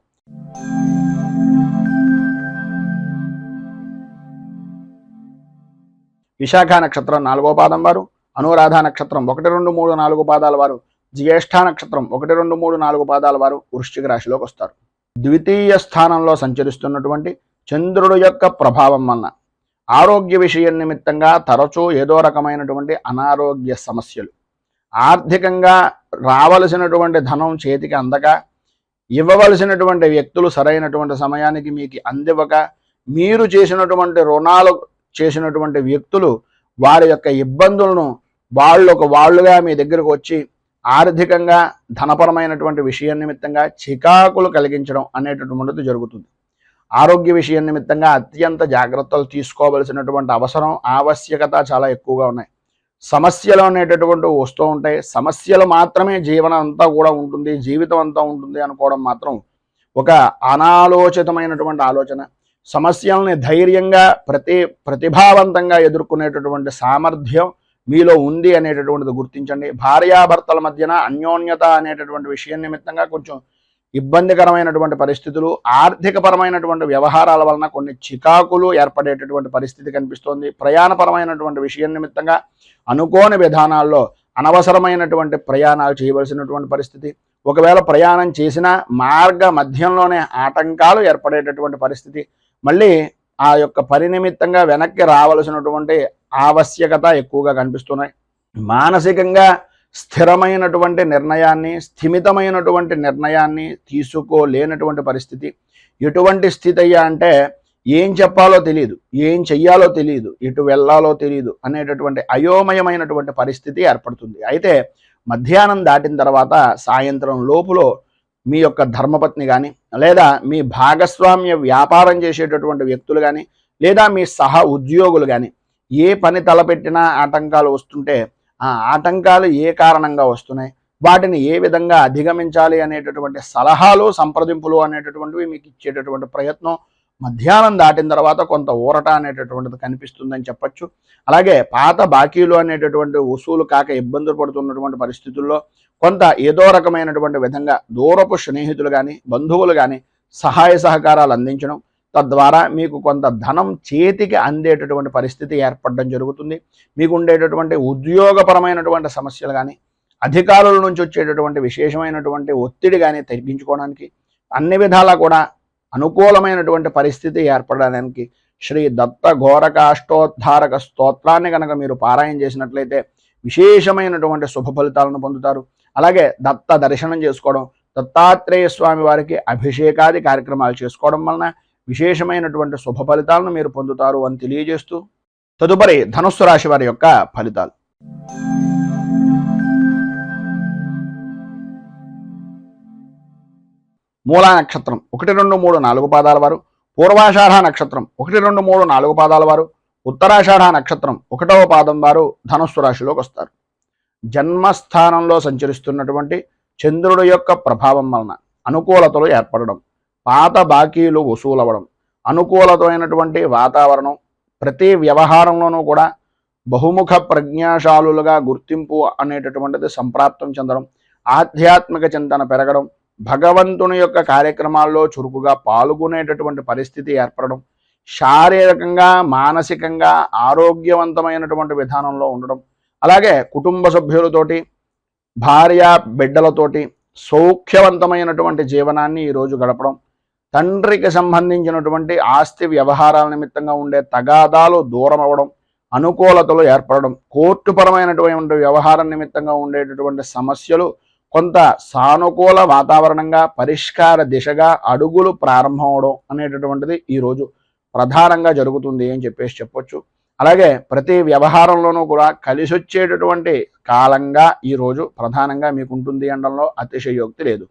విశాఖ నక్షత్రం 4వ పాదం వారు, అనురాధ నక్షత్రం 1, 2, 3, 4 పాదాల వారు, జ్యేష్ఠ నక్షత్రం 1, 2, 3, 4 పాదాల వారు వృశ్చిక రాశిలోకి వస్తారు. ద్వితీయ స్థానంలో సంచరిస్తున్నటువంటి చంద్రుడు యొక్క ప్రభావం వలన ఆరోగ్య విషయం నిమిత్తంగా తరచూ ఏదో రకమైనటువంటి అనారోగ్య సమస్యలు, ఆర్థికంగా రావలసినటువంటి ధనం చేతికి అందక, ఇవ్వవలసినటువంటి వ్యక్తులు సరైనటువంటి సమయానికి మీకు అందివ్వక, మీరు చేసినటువంటి రుణాలు చేసినటువంటి వ్యక్తులు వారి యొక్క ఇబ్బందులను వాళ్ళుగా మీ దగ్గరకు వచ్చి ఆర్థికంగా ధనపరమైనటువంటి విషయం నిమిత్తంగా చికాకులు కలిగించడం అనేటటువంటిది జరుగుతుంది. ఆరోగ్య విషయం నిమిత్తంగా అత్యంత జాగ్రత్తలు తీసుకోవలసినటువంటి అవసరం, ఆవశ్యకత చాలా ఎక్కువగా ఉన్నాయి. సమస్యలు అనేటటువంటివి వస్తూ ఉంటాయి. సమస్యలు మాత్రమే జీవనం అంతా కూడా ఉంటుంది, జీవితం అంతా ఉంటుంది అనుకోవడం మాత్రం ఒక అనాలోచితమైనటువంటి ఆలోచన. సమస్యల్ని ధైర్యంగా ప్రతిభావంతంగా ఎదుర్కొనేటటువంటి సామర్థ్యం మీలో ఉంది అనేటటువంటిది గుర్తించండి. భార్యాభర్తల మధ్యన అన్యోన్యత అనేటటువంటి విషయం నిమిత్తంగా కొంచెం ఇబ్బందికరమైనటువంటి పరిస్థితులు, ఆర్థికపరమైనటువంటి వ్యవహారాల వలన కొన్ని చికాకులు ఏర్పడేటటువంటి పరిస్థితి కనిపిస్తోంది. ప్రయాణపరమైనటువంటి విషయం నిమిత్తంగా అనుకోని విధానాల్లో అనవసరమైనటువంటి ప్రయాణాలు చేయవలసినటువంటి పరిస్థితి, ఒకవేళ ప్రయాణం చేసినా మార్గ మధ్యంలోనే ఆటంకాలు ఏర్పడేటటువంటి పరిస్థితి, మళ్ళీ ఆ యొక్క పరినిమిత్తంగా వెనక్కి రావలసినటువంటి ఆవశ్యకత ఎక్కువగా కనిపిస్తున్నాయి. మానసికంగా స్థిరమైనటువంటి నిర్ణయాన్ని, స్థిమితమైనటువంటి నిర్ణయాన్ని తీసుకోలేనటువంటి పరిస్థితి. ఎటువంటి స్థితి అయ్యా అంటే ఏం చెప్పాలో తెలియదు, ఏం చెయ్యాలో తెలియదు, ఎటు వెళ్ళాలో తెలియదు అనేటటువంటి అయోమయమైనటువంటి పరిస్థితి ఏర్పడుతుంది. అయితే మధ్యాహ్నం దాటిన తర్వాత సాయంత్రం లోపులో మీ యొక్క ధర్మపత్ని కానీ, లేదా మీ భాగస్వామ్య వ్యాపారం చేసేటటువంటి వ్యక్తులు కానీ, లేదా మీ సహ ఉద్యోగులు కానీ ఏ పని తలపెట్టినా ఆటంకాలు వస్తుంటే ఆ ఆటంకాలు ఏ కారణంగా వస్తున్నాయి, వాటిని ఏ విధంగా అధిగమించాలి అనేటటువంటి సలహాలు, సంప్రదింపులు అనేటటువంటివి మీకు ఇచ్చేటటువంటి ప్రయత్నం మధ్యాహ్నం దాటిన తర్వాత కొంత ఊరట అనేటటువంటిది కనిపిస్తుందని చెప్పచ్చు. అలాగే పాత బాకీలు అనేటటువంటి వసూలు కాక ఇబ్బందులు పడుతున్నటువంటి పరిస్థితుల్లో కొంత ఏదో రకమైనటువంటి విధంగా దూరపు స్నేహితులు కానీ, బంధువులు కానీ సహాయ సహకారాలు అందించడం, తద్వారా మీకు కొంత ధనం చేతికి అందేటటువంటి పరిస్థితి ఏర్పడడం జరుగుతుంది. మీకు ఉండేటటువంటి ఉద్యోగపరమైనటువంటి సమస్యలు కానీ, అధికారుల నుంచి వచ్చేటటువంటి విశేషమైనటువంటి ఒత్తిడి కానీ తగ్గించుకోవడానికి అన్ని విధాలా కూడా అనుకూలమైనటువంటి పరిస్థితి ఏర్పడడానికి శ్రీ దత్త ఘోరకాష్టోద్ధారక స్తోత్రాన్ని కనుక మీరు పారాయణ చేసినట్లయితే విశేషమైనటువంటి శుభ ఫలితాలను పొందుతారు. అలాగే దత్త దర్శనం చేసుకోవడం, దత్తాత్రేయ స్వామి వారికి అభిషేకాది కార్యక్రమాలు చేసుకోవడం వలన విశేషమైనటువంటి శుభ ఫలితాలను మీరు పొందుతారు అని తెలియజేస్తూ తదుపరి ధనుస్సు రాశి వారి యొక్క ఫలితాలు. మూలా నక్షత్రం 1, 2, 3, 4 పాదాల వారు, పూర్వాషాఢ నక్షత్రం 1, 2, 3, 4 పాదాల వారు, ఉత్తరాషాఢ నక్షత్రం 1వ పాదం వారు ధనుస్సు రాశిలోకి వస్తారు. జన్మస్థానంలో సంచరిస్తున్నటువంటి చంద్రుడు యొక్క ప్రభావం వలన అనుకూలతలు ఏర్పడడం, పాత బాకీలు వసూలవ్వడం, అనుకూలమైనటువంటి వాతావరణం, ప్రతి వ్యవహారంలోనూ కూడా బహుముఖ ప్రజ్ఞాశాలులుగా గుర్తింపు అనేటటువంటిది సంప్రాప్తం చెందడం, ఆధ్యాత్మిక చింతన పెరగడం, భగవంతుని యొక్క కార్యక్రమాల్లో చురుకుగా పాల్గొనేటటువంటి పరిస్థితి ఏర్పడడం, శారీరకంగా మానసికంగా ఆరోగ్యవంతమైనటువంటి విధానంలో ఉండడం, అలాగే కుటుంబ సభ్యులతోటి భార్య బిడ్డలతోటి సౌఖ్యవంతమైనటువంటి జీవనాన్ని ఈరోజు గడపడం, తండ్రికి సంబంధించినటువంటి ఆస్తి వ్యవహారాల నిమిత్తంగా ఉండే తగాదాలు దూరం అవ్వడం, అనుకూలతలు ఏర్పడడం, కోర్టుపరమైనటువంటి వ్యవహారం నిమిత్తంగా ఉండేటటువంటి సమస్యలు కొంత సానుకూల వాతావరణంగా పరిష్కార దిశగా అడుగులు ప్రారంభం అవడం అనేటటువంటిది ఈరోజు ప్రధానంగా జరుగుతుంది అని చెప్పొచ్చు. అలాగే ప్రతి వ్యవహారంలోనూ కూడా కలిసొచ్చేటటువంటి కాలంగా ఈరోజు ప్రధానంగా మీకు ఉంటుంది అనడంలో అతిశయోక్తి లేదు.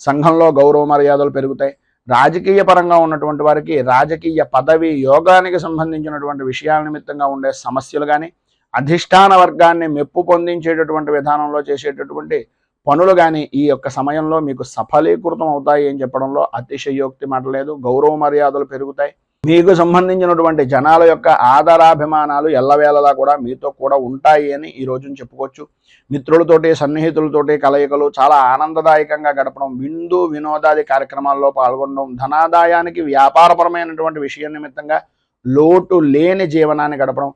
సంఘంలో గౌరవ మర్యాదలు పెరుగుతాయి. రాజకీయ పరంగా ఉన్నటువంటి వారికి రాజకీయ పదవి యోగానికి సంబంధించినటువంటి విషయాల నిమిత్తంగా ఉండే సమస్యలు కానీ, అధిష్టాన వర్గాన్ని మెప్పు పొందించేటటువంటి విధానంలో చేసేటటువంటి పనులు కానీ ఈ యొక్క సమయంలో మీకు సఫలీకృతం అవుతాయి అని చెప్పడంలో అతిశయోక్తి మాట లేదు. గౌరవ మర్యాదలు పెరుగుతాయి. మీకు సంబంధించినటువంటి జనాల యొక్క ఆదరాభిమానాలు ఎల్లవేళలా కూడా మీతో కూడా ఉంటాయి అని ఈ రోజున చెప్పుకోవచ్చు. మిత్రులతోటి సన్నిహితులతోటి కలయికలు చాలా ఆనందదాయకంగా గడపడం, విందు వినోదాది కార్యక్రమాల్లో పాల్గొనడం, ధనాదాయానికి వ్యాపారపరమైనటువంటి విషయం నిమిత్తంగా లోటు లేని జీవనాన్ని గడపడం,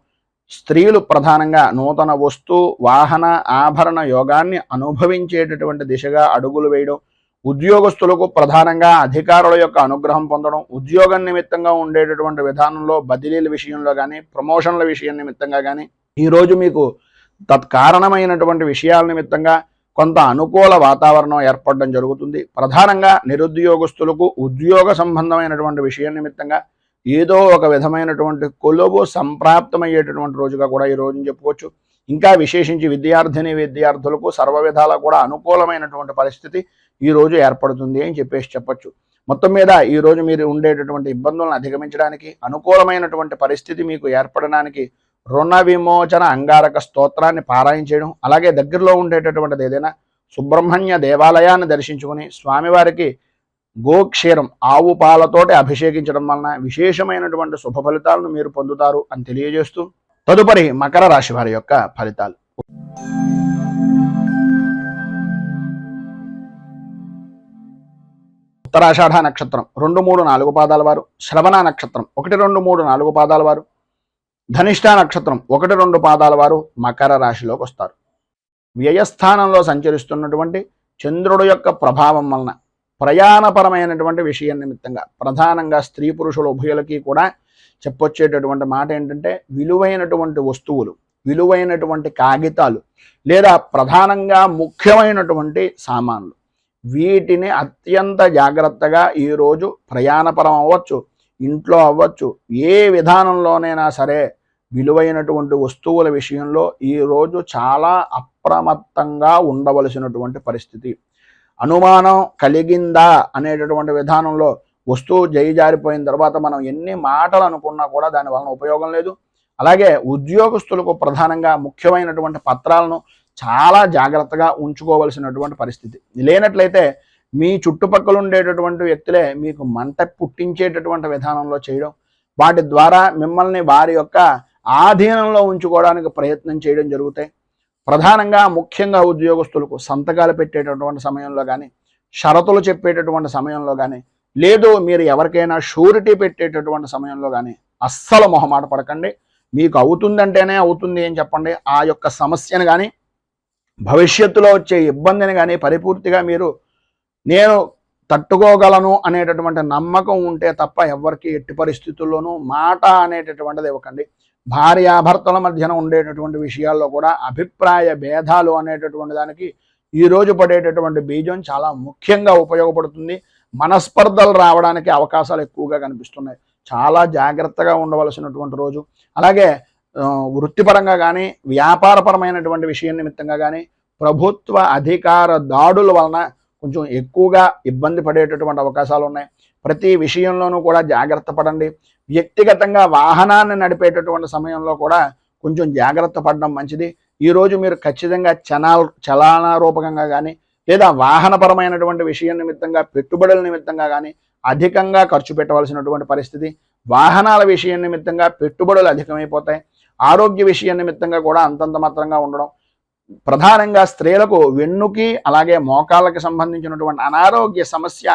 స్త్రీలు ప్రధానంగా నూతన వస్తు వాహన ఆభరణ యోగాన్ని అనుభవించేటటువంటి దిశగా అడుగులు వేయడం, ఉద్యోగస్తులకు ప్రధానంగా అధికారుల యొక్క అనుగ్రహం పొందడం, ఉద్యోగం నిమిత్తంగా ఉండేటటువంటి విధానంలో బదిలీల విషయంలో కానీ, ప్రమోషన్ల విషయం నిమిత్తంగా కానీ ఈరోజు మీకు తత్కారణమైనటువంటి విషయాల నిమిత్తంగా కొంత అనుకూల వాతావరణం ఏర్పడడం జరుగుతుంది. ప్రధానంగా నిరుద్యోగస్తులకు ఉద్యోగ సంబంధమైనటువంటి విషయం నిమిత్తంగా ఏదో ఒక విధమైనటువంటి కొలువు సంప్రాప్తమయ్యేటటువంటి రోజుగా కూడా ఈ రోజుని చెప్పుకోవచ్చు. ఇంకా విశేషించి విద్యార్థులకు సర్వ విధాలా కూడా అనుకూలమైనటువంటి పరిస్థితి ఈరోజు ఏర్పడుతుంది అని చెప్పొచ్చు. మొత్తం మీద ఈరోజు మీరు ఉండేటటువంటి ఇబ్బందులను అధిగమించడానికి, అనుకూలమైనటువంటి పరిస్థితి మీకు ఏర్పడడానికి రుణ విమోచన అంగారక స్తోత్రాన్ని పారాయణ చేయడం, అలాగే దగ్గరలో ఉండేటటువంటిది ఏదైనా సుబ్రహ్మణ్య దేవాలయాన్ని దర్శించుకుని స్వామివారికి గోక్షీరం ఆవు పాలతోటి అభిషేకించడం వలన విశేషమైనటువంటి శుభ ఫలితాలను మీరు పొందుతారు అని తెలియజేస్తూ తదుపరి మకర రాశి వారి యొక్క ఫలితాలు. ఉత్తరాషాఢ నక్షత్రం 2, 3, 4 పాదాల వారు, శ్రవణ నక్షత్రం 1, 2, 3, 4 పాదాల వారు, ధనిష్ఠ నక్షత్రం 1, 2 పాదాల వారు మకర రాశిలోకి వస్తారు. వ్యయస్థానంలో సంచరిస్తున్నటువంటి చంద్రుడు యొక్క ప్రభావం వలన ప్రయాణపరమైనటువంటి విషయం నిమిత్తంగా ప్రధానంగా స్త్రీ పురుషుల ఉభయులకి కూడా చెప్పొచ్చేటటువంటి మాట ఏంటంటే, విలువైనటువంటి వస్తువులు, విలువైనటువంటి కాగితాలు లేదా ప్రధానంగా ముఖ్యమైనటువంటి సామాన్లు, వీటిని అత్యంత జాగ్రత్తగా ఈరోజు ప్రయాణపరం అవ్వచ్చు, ఇంట్లో అవ్వచ్చు, ఏ విధానంలోనైనా సరే విలువైనటువంటి వస్తువుల విషయంలో ఈరోజు చాలా అప్రమత్తంగా ఉండవలసినటువంటి పరిస్థితి. అనుమానం కలిగిందా అనేటటువంటి విధానంలో వస్తువు జారిపోయిన తర్వాత మనం ఎన్ని మాటలు అనుకున్నా కూడా దాని వలన ఉపయోగం లేదు. అలాగే ఉద్యోగస్తులకు ప్రధానంగా ముఖ్యమైనటువంటి పత్రాలను చాలా జాగ్రత్తగా ఉంచుకోవలసినటువంటి పరిస్థితి. లేనట్లయితే మీ చుట్టుపక్కల ఉండేటటువంటి వ్యక్తులే మీకు మంట పుట్టించేటటువంటి విధానంలో చేయడం, వాటి ద్వారా మిమ్మల్ని వారి యొక్క ఆధీనంలో ఉంచుకోవడానికి ప్రయత్నం చేయడం జరుగుతాయి. ప్రధానంగా ముఖ్యంగా ఉద్యోగస్తులకు సంతకాలు పెట్టేటటువంటి సమయంలో కానీ, షరతులు చెప్పేటటువంటి సమయంలో కానీ, లేదు మీరు ఎవరికైనా షూరిటీ పెట్టేటటువంటి సమయంలో కానీ అస్సలు మొహమాట పడకండి. మీకు అవుతుందంటేనే అవుతుంది అని చెప్పండి. ఆ యొక్క సమస్యను కానీ భవిష్యత్తులో వచ్చే ఇబ్బందిని కానీ పరిపూర్తిగా మీరు నేను తట్టుకోగలను అనేటటువంటి నమ్మకం ఉంటే తప్ప ఎవరికి ఎట్టి పరిస్థితుల్లోనూ మాట అనేటటువంటిది ఇవ్వకండి. భార్యాభర్తల మధ్యన ఉండేటటువంటి విషయాల్లో కూడా అభిప్రాయ భేదాలు అనేటటువంటి దానికి ఈరోజు పడేటటువంటి బీజం చాలా ముఖ్యంగా ఉపయోగపడుతుంది. మనస్పర్ధలు రావడానికి అవకాశాలు ఎక్కువగా కనిపిస్తున్నాయి. చాలా జాగ్రత్తగా ఉండవలసినటువంటి రోజు. అలాగే వృత్తిపరంగా కానీ వ్యాపారపరమైనటువంటి విషయం నిమిత్తంగా కానీ ప్రభుత్వ అధికార దాడుల వలన కొంచెం ఎక్కువగా ఇబ్బంది పడేటటువంటి అవకాశాలు ఉన్నాయి. ప్రతి విషయంలోనూ కూడా జాగ్రత్త పడండి. వ్యక్తిగతంగా వాహనాన్ని నడిపేటటువంటి సమయంలో కూడా కొంచెం జాగ్రత్త పడడం మంచిది. ఈరోజు మీరు ఖచ్చితంగా చలానా రూపకంగా కానీ లేదా వాహనపరమైనటువంటి విషయం నిమిత్తంగా పెట్టుబడుల నిమిత్తంగా కానీ అధికంగా ఖర్చు పెట్టవలసినటువంటి పరిస్థితి. వాహనాల విషయం నిమిత్తంగా పెట్టుబడులు అధికమైపోతాయి. ఆరోగ్య విషయం నిమిత్తంగా కూడా అంతంత మాత్రంగా ఉండడం. ప్రధానంగా స్త్రీలకు వెన్నుకి అలాగే మోకాళ్ళకి సంబంధించినటువంటి అనారోగ్య సమస్య,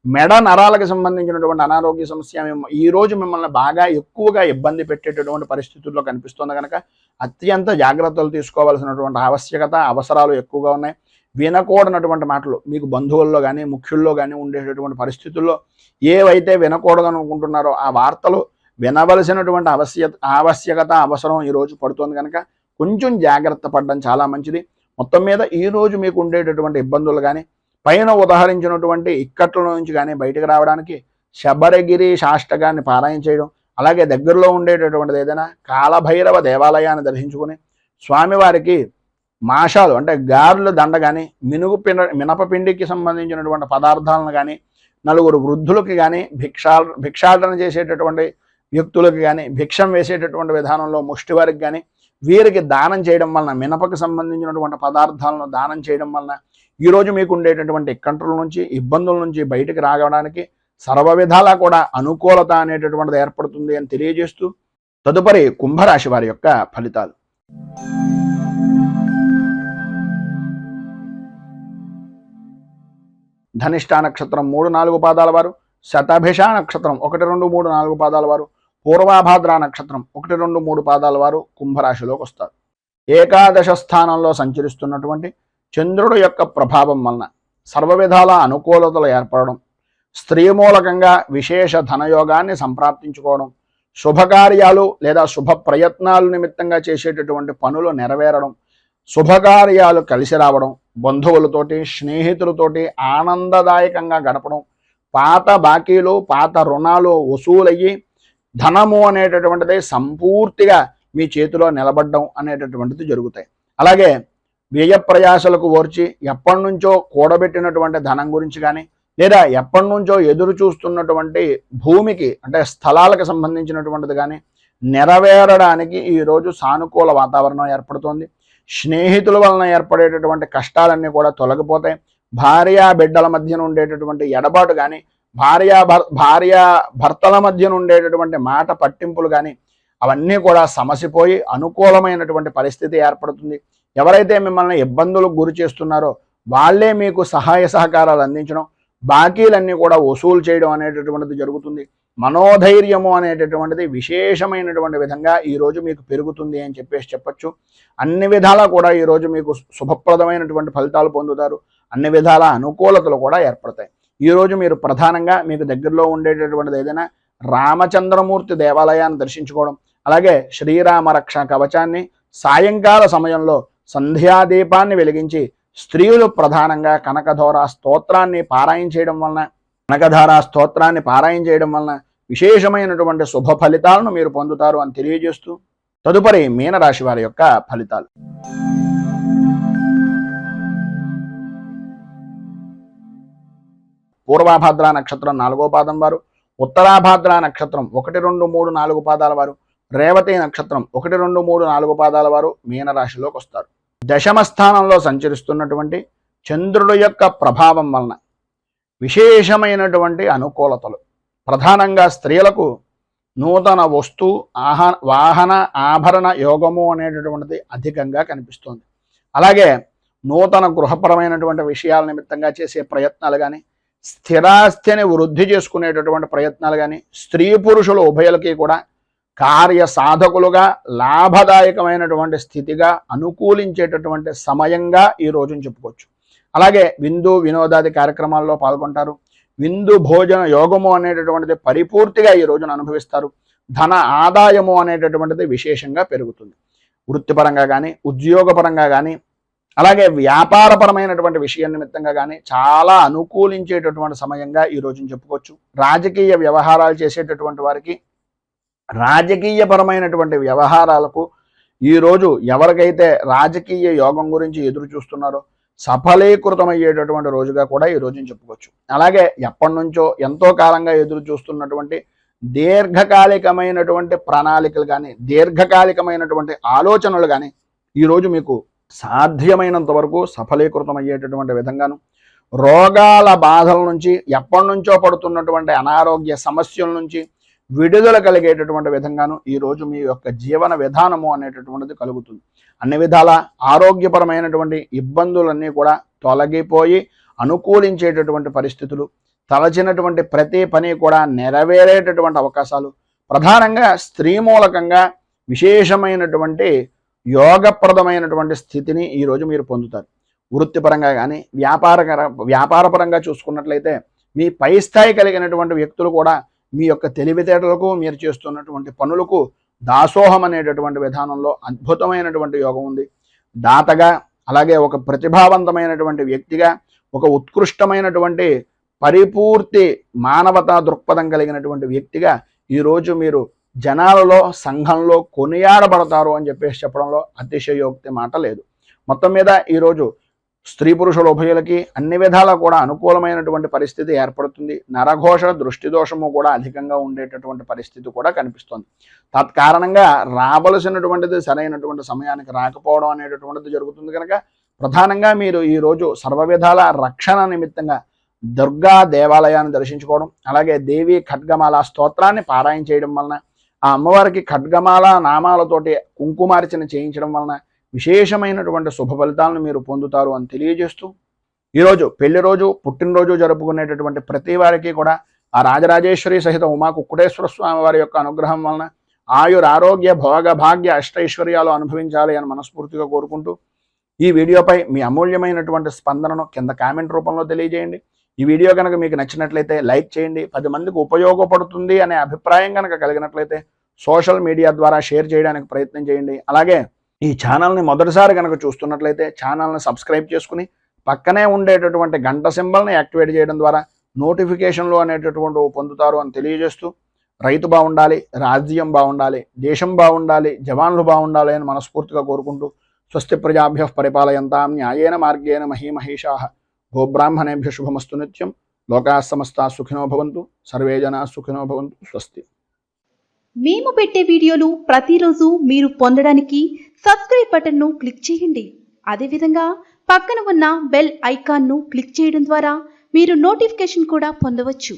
మెడ నరాలకు సంబంధించినటువంటి అనారోగ్య సమస్య ఈ రోజు మిమ్మల్ని బాగా ఎక్కువగా ఇబ్బంది పెట్టేటటువంటి పరిస్థితుల్లో కనిపిస్తుంది కనుక అత్యంత జాగ్రత్తలు తీసుకోవాల్సినటువంటి ఆవశ్యకత, అవసరాలు ఎక్కువగా ఉన్నాయి. వినకూడనటువంటి మాటలు మీకు బంధువుల్లో కానీ ముఖ్యుల్లో కానీ ఉండేటటువంటి పరిస్థితుల్లో ఏవైతే వినకూడదనుకుంటున్నారో ఆ వార్తలు వినవలసినటువంటి ఆవశ్యకత, అవసరం ఈరోజు పడుతుంది కనుక కొంచెం జాగ్రత్త పడడం చాలా మంచిది. మొత్తం మీద ఈరోజు మీకు ఉండేటటువంటి ఇబ్బందులు కానీ పైన ఉదాహరించినటువంటి ఇక్కట్ల నుంచి కానీ బయటకు రావడానికి శబరగిరి శాష్టకాన్ని పారాయణ చేయడం, అలాగే దగ్గరలో ఉండేటటువంటిది ఏదైనా కాలభైరవ దేవాలయాన్ని దర్శించుకుని స్వామివారికి మాషాలు అంటే గారెలు దండ కానీ మినపపిండికి సంబంధించినటువంటి పదార్థాలను కానీ నలుగురు వృద్ధులకి కానీ భిక్షాటన చేసేటటువంటి వ్యక్తులకు కానీ భిక్షం వేసేటటువంటి విధానంలో ముష్టివారికి కానీ వీరికి దానం చేయడం వలన, మినపకు సంబంధించినటువంటి పదార్థాలను దానం చేయడం వలన ఈరోజు మీకు ఉండేటటువంటి ఇక్కంట్రుల నుంచి ఇబ్బందుల నుంచి బయటకు రావడానికి సర్వ విధాలా కూడా అనుకూలత అనేటటువంటిది ఏర్పడుతుంది అని తెలియజేస్తూ తదుపరి కుంభరాశి వారి యొక్క ఫలితాలు. ధనిష్ట నక్షత్రం 3-4 పాదాల వారు, శతభిష నక్షత్రం 1, 2, 3, 4 పాదాల వారు, పూర్వాభాద్ర నక్షత్రం 1, 2, 3 పాదాల వారు కుంభరాశిలోకి వస్తారు. ఏకాదశ స్థానంలో సంచరిస్తున్నటువంటి చంద్రుడు యొక్క ప్రభావం వలన సర్వ విధాల అనుకూలతలు ఏర్పడడం, స్త్రీ మూలకంగా విశేష ధనయోగాన్ని సంప్రాప్తించుకోవడం, శుభకార్యాలు లేదా శుభ ప్రయత్నాలు నిమిత్తంగా చేసేటటువంటి పనులు నెరవేరడం, శుభకార్యాలు కలిసి రావడం, బంధువులతోటి స్నేహితులతోటి ఆనందదాయకంగా గడపడం, పాత బాకీలు పాత రుణాలు వసూలయ్యి ధనము అనేటటువంటిది సంపూర్తిగా మీ చేతిలో నిలబడడం అనేటటువంటిది జరుగుతాయి. అలాగే వ్యయ ప్రయాసలకు ఓర్చి ఎప్పటి నుంచో కూడబెట్టినటువంటి ధనం గురించి కానీ లేదా ఎప్పటి నుంచో ఎదురు చూస్తున్నటువంటి భూమికి అంటే స్థలాలకు సంబంధించినటువంటిది కానీ నెరవేరడానికి ఈరోజు సానుకూల వాతావరణం ఏర్పడుతోంది. స్నేహితుల వలన ఏర్పడేటటువంటి కష్టాలన్నీ కూడా తొలగిపోతాయి. భార్యా బిడ్డల మధ్యన ఉండేటటువంటి ఎడబాటు కానీ భార్య భర్తల మధ్యన ఉండేటటువంటి మాట పట్టింపులు కానీ అవన్నీ కూడా సమసిపోయి అనుకూలమైనటువంటి పరిస్థితి ఏర్పడుతుంది. ఎవరైతే మిమ్మల్ని ఇబ్బందులకు గురి చేస్తున్నారో వాళ్ళే మీకు సహాయ సహకారాలు అందించడం, బాకీలన్నీ కూడా వసూలు చేయడం అనేటటువంటిది జరుగుతుంది. మనోధైర్యము అనేటటువంటిది విశేషమైనటువంటి విధంగా ఈరోజు మీకు పెరుగుతుంది అని చెప్పచ్చు. అన్ని విధాలా కూడా ఈరోజు మీకు శుభప్రదమైనటువంటి ఫలితాలు పొందుతారు. అన్ని విధాల అనుకూలతలు కూడా ఏర్పడతాయి. ఈరోజు మీరు ప్రధానంగా మీకు దగ్గరలో ఉండేటటువంటిది ఏదైనా రామచంద్రమూర్తి దేవాలయాన్ని దర్శించుకోవడం, అలాగే శ్రీరామ రక్ష కవచాన్ని సాయంకాల సమయంలో సంధ్యాదీపాన్ని వెలిగించి స్త్రీలు ప్రధానంగా కనకధార స్తోత్రాన్ని పారాయణ చేయడం వలన విశేషమైనటువంటి శుభ ఫలితాలను మీరు పొందుతారు అని తెలియజేస్తూ తదుపరి మీనరాశి వారి యొక్క ఫలితాలు. పూర్వాభాద్ర నక్షత్రం 4వ పాదం వారు, ఉత్తరాభాద్ర నక్షత్రం 1, 2, 3, 4 పాదాల వారు, రేవతి నక్షత్రం 1, 2, 3, 4 పాదాల వారు మీనరాశిలోకి వస్తారు. దశమ స్థానంలో సంచరిస్తున్నటువంటి చంద్రుడు యొక్క ప్రభావం వలన విశేషమైనటువంటి అనుకూలతలు, ప్రధానంగా స్త్రీలకు నూతన వస్తు వాహన ఆభరణ యోగము అనేటటువంటిది అధికంగా కనిపిస్తోంది. అలాగే నూతన గృహపరమైనటువంటి విషయాల నిమిత్తంగా చేసే ప్రయత్నాలు కానీ, స్థిరాస్తిని వృద్ధి చేసుకునేటటువంటి ప్రయత్నాలు కానీ, స్త్రీ పురుషులు ఉభయులకి కూడా కార్య సాధకులుగా లాభదాయకమైనటువంటి స్థితిగా అనుకూలించేటటువంటి సమయంగా ఈ రోజును చెప్పుకోవచ్చు. అలాగే విందు వినోదాది కార్యక్రమాల్లో పాల్గొంటారు. విందు భోజన యోగము అనేటటువంటిది పరిపూర్తిగా ఈ రోజున అనుభవిస్తారు. ధన ఆదాయము అనేటటువంటిది విశేషంగా పెరుగుతుంది. వృత్తిపరంగా కానీ ఉద్యోగపరంగా కానీ అలాగే వ్యాపారపరమైనటువంటి విషయం నిమిత్తంగా కానీ చాలా అనుకూలించేటటువంటి సమయంగా ఈ రోజున చెప్పుకోవచ్చు. రాజకీయ వ్యవహారాలు చేసేటటువంటి వారికి రాజకీయపరమైనటువంటి వ్యవహారాలకు ఈరోజు ఎవరికైతే రాజకీయ యోగం గురించి ఎదురు చూస్తున్నారో సఫలీకృతమయ్యేటటువంటి రోజుగా కూడా ఈ రోజున చెప్పుకోవచ్చు. అలాగే ఎప్పటి నుంచో ఎంతో కాలంగా ఎదురు చూస్తున్నటువంటి దీర్ఘకాలికమైనటువంటి ప్రణాళికలు కానీ దీర్ఘకాలికమైనటువంటి ఆలోచనలు కానీ ఈరోజు మీకు సాధ్యమైనంత వరకు సఫలీకృతమయ్యేటటువంటి విధంగాను, రోగాల బాధల నుంచి ఎప్పటి నుంచో పడుతున్నటువంటి అనారోగ్య సమస్యల నుంచి విడుదల కలిగేటటువంటి విధంగాను ఈరోజు మీ యొక్క జీవన విధానము అనేటటువంటిది కలుగుతుంది. అన్ని విధాల ఆరోగ్యపరమైనటువంటి ఇబ్బందులన్నీ కూడా తొలగిపోయి అనుకూలించేటటువంటి పరిస్థితులు, తలచినటువంటి ప్రతి పని కూడా నెరవేరేటటువంటి అవకాశాలు, ప్రధానంగా స్త్రీ మూలకంగా విశేషమైనటువంటి యోగప్రదమైనటువంటి స్థితిని ఈరోజు మీరు పొందుతారు. వృత్తిపరంగా కానీ వ్యాపారపరంగా చూసుకున్నట్లయితే మీ పై స్థాయి కలిగినటువంటి వ్యక్తులు కూడా మీ యొక్క తెలివితేటలకు, మీరు చేస్తున్నటువంటి పనులకు దాసోహం అనేటటువంటి విధానంలో అద్భుతమైనటువంటి యోగం ఉంది. దాతగా, అలాగే ఒక ప్రతిభావంతమైనటువంటి వ్యక్తిగా, ఒక ఉత్కృష్టమైనటువంటి పరిపూర్తి మానవతా దృక్పథం కలిగినటువంటి వ్యక్తిగా ఈరోజు మీరు జనాలలో, సంఘంలో కొనియాడబడతారు అని చెప్పేసి చెప్పడంలో అతిశయోక్తి మాట లేదు. మొత్తం మీద ఈరోజు స్త్రీ పురుషుల ఉభయులకి అన్ని విధాలా కూడా అనుకూలమైనటువంటి పరిస్థితి ఏర్పడుతుంది. నరఘోష, దృష్టి దోషము కూడా అధికంగా ఉండేటటువంటి పరిస్థితి కూడా కనిపిస్తుంది. తత్కారణంగా రావలసినటువంటిది సరైనటువంటి సమయానికి రాకపోవడం అనేటటువంటిది జరుగుతుంది. కనుక ప్రధానంగా మీరు ఈరోజు సర్వ విధాల రక్షణ నిమిత్తంగా దుర్గా దేవాలయాన్ని దర్శించుకోవడం, అలాగే దేవి ఖడ్గమాల స్తోత్రాన్ని పారాయణ చేయడం వలన, ఆ అమ్మవారికి ఖడ్గమాల నామాలతోటి కుంకుమార్చన చేయించడం వలన విశేషమైనటువంటి శుభ ఫలితాలను మీరు పొందుతారు అని తెలియజేస్తూ, ఈరోజు పెళ్లి రోజు, పుట్టినరోజు జరుపుకునేటటువంటి ప్రతి వారికి కూడా ఆ రాజరాజేశ్వరి సహిత ఉమా కుక్కుటేశ్వర స్వామి వారి యొక్క అనుగ్రహం వలన ఆయురారోగ్య భోగ భాగ్య అష్టైశ్వర్యాలు అనుభవించాలి అని మనస్ఫూర్తిగా కోరుకుంటూ, ఈ వీడియోపై మీ అమూల్యమైనటువంటి స్పందనను కింద కామెంట్ రూపంలో తెలియజేయండి. ఈ వీడియో కనుక మీకు నచ్చినట్లయితే లైక్ చేయండి. 10 మందికి ఉపయోగపడుతుంది అనే అభిప్రాయం కనుక కలిగినట్లయితే సోషల్ మీడియా ద్వారా షేర్ చేయడానికి ప్రయత్నం చేయండి. అలాగే ఈ ఛానల్ని మొదటిసారి కనుక చూస్తున్నట్లయితే ఛానల్ని సబ్స్క్రైబ్ చేసుకుని పక్కనే ఉండేటటువంటి గంట సింబల్ని యాక్టివేట్ చేయడం ద్వారా నోటిఫికేషన్లు అనేటటువంటి పొందుతారు అని తెలియజేస్తూ, రైతు బాగుండాలి, రాజ్యం బాగుండాలి, దేశం బాగుండాలి, జవాన్లు బాగుండాలి అని మనస్ఫూర్తిగా కోరుకుంటూ, స్వస్తి ప్రజాభ్యః పరిపాలయంతాం న్యాయేన మార్గేణ మహీమహేషాః గోబ్రాహ్మణేభ్యః శుభమస్తు నిత్యం. లోకాః సమస్తాః సుఖినో భవంతు. సర్వే జనాః సుఖినో భవంతు. స్వస్తి. మేము పెట్టే వీడియోలు ప్రతిరోజు మీరు పొందడానికి సబ్స్క్రైబ్ బటన్ను క్లిక్ చేయండి. అదేవిధంగా పక్కన ఉన్న బెల్ ఐకాన్ను క్లిక్ చేయడం ద్వారా మీరు నోటిఫికేషన్ కూడా పొందవచ్చు.